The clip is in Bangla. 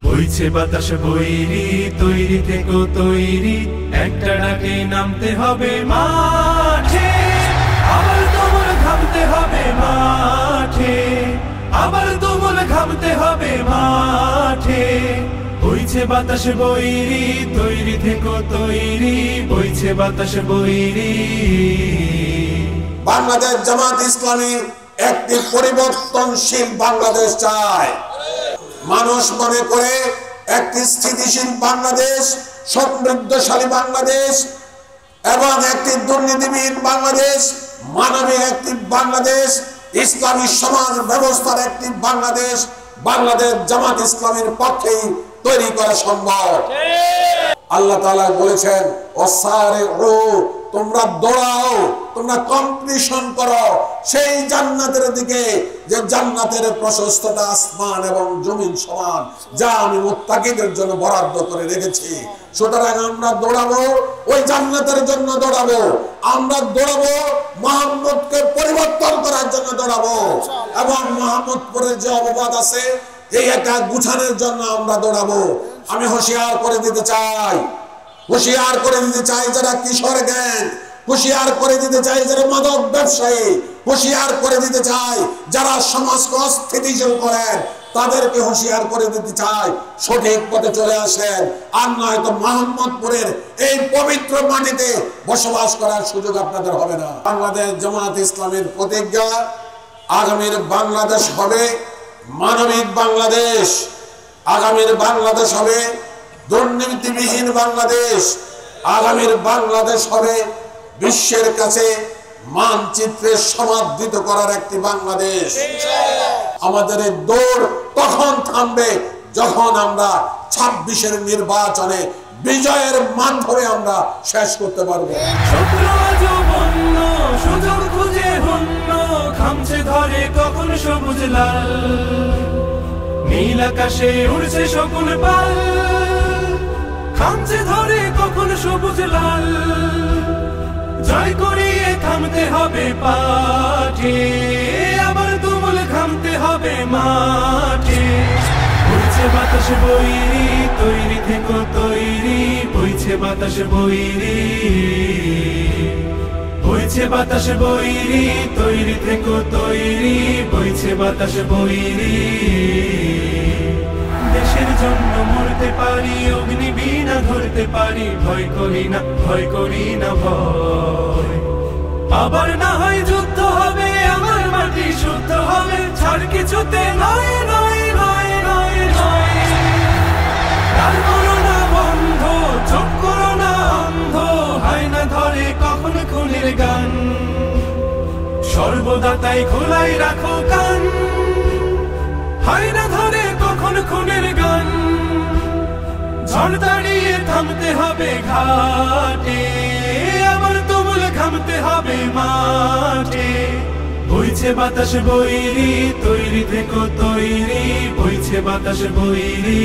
বইছে বাতাস বৈরি, তৈরি থেকো তৈরি, একটা ডাকে নামতে হবে মাঠে। আবার তোমার ঘামতে হবে মাঠে, আবার তোমার ঘামতে হবে মাঠে। বইছে বাতাস বৈরি, তৈরি থেকো তৈরি, বইছে বাতাস বৈরি। বাংলাদেশ জামাত ইসলামী একটি পরিবর্তনশীল বাংলাদেশ চায়। মানুষ মনে করে একটি স্থিতিশীল বাংলাদেশ, সমৃদ্ধশালী বাংলাদেশ এবং একটি দুর্নীতিবিহীন বাংলাদেশ, মানবিক একটি বাংলাদেশ, ইসলামী সমাজ ব্যবস্থার একটি বাংলাদেশ বাংলাদেশ জামাত ইসলামের পক্ষেই তৈরি করা সম্ভব। আল্লাহ তাআলা বলেছেন, ওয়াসারিউ, তোমরা দৌড়াও, তোমরা কম্পিটিশন করো সেই জান্নাতের দিকে যে জান্নাতের প্রশস্ততা আসমান এবং জমিন সমান, যা আমি মুত্তাকিদের জন্য বরাদ্দ করে রেখেছি। সুতরাং আমরা দৌড়াবো ওই জান্নাতের জন্য, দৌড়াবো আমরা, দৌড়াবো মুহাম্মদকে পরিবর্তন করার জন্য দৌড়াবো, এবং মুহাম্মদপুরের যে অপবাদ আছে এই একটা গুছানোর জন্য আমরা দৌড়াবো। আমি হুঁশিয়ার করে দিতে চাই, হুঁশিয়ার করে দিতে চাই যারা কিশোর গ্যাং, হুঁশিয়ার করে দিতে চাই যারা মাদক ব্যবসায়ী, হুঁশিয়ার করে দিতে চাই যারা সমাজকে অস্থিতিশীল করেন, তাদেরকে হুঁশিয়ার করে দিতে চাই সঠিক পথে চলে আসেন। আর নয়তো মুহাম্মদপুরের এই পবিত্র মাটিতে বসবাস করার সুযোগ আপনাদের হবে না। বাংলাদেশ জামাত ইসলামের প্রতিজ্ঞা, আগামীর বাংলাদেশ হবে মানবিক বাংলাদেশ, আগামীর বাংলাদেশ হবে দুর্নীতিবিহীন বাংলাদেশ, আগামীর বাংলাদেশ হবে বিশ্বের কাছে মানচিত্রে সমাদৃত করার একটি বাংলাদেশ। আমাদের এই দৌড় তখন থামবে যখন আমরা 26-এর নির্বাচনে বিজয়ের মাধ্যমে আমরা শেষ করতে পারবো। সুযোগ খুঁজে হন্য খামছে ধরে কখন সবুজ লাল, নীল আকাশে উড়ছে শকুন পাল, খামছে ধরে কখন সবুজ লাল। জয় করিয়ে থামতে হবে পাঠে, আবার তুমুল ঘামতে হবে মাঠে। বইছে বাতাস বৈরি, তৈরি থেকো তৈরি, বইছে বাতাস বৈরি। বইছে বাতাস বৈরি, তৈরি থেকো তৈরি, বইছে বাতাস বৈরি। দেশের জন্য মরতে পারি, অগ্নিবীণা ধরতে পারি, ভয় করি না, ভয় করি না ভয়। আবার না হয় যুদ্ধ হবে, আমার মাটি শুদ্ধ হবে, ছাড় কিছুতে নয় নয় নয় নয় নয়। আর করো না বন্ধ, চোখ করো না অন্ধ, হয় না ধরে কখন খুনের গান, সর্বদা তাই খোলাই রাখো কান। হয় না ধরে কখন খুনের গান, ঝড় দাঁড়িয়ে থামতে হবে ঘাটে, আবার তুমুল ঘামতে হবে মাঠে। বইছে বাতাস বৈরি, তৈরি থেকো তৈরি, বইছে বাতাস বৈরি।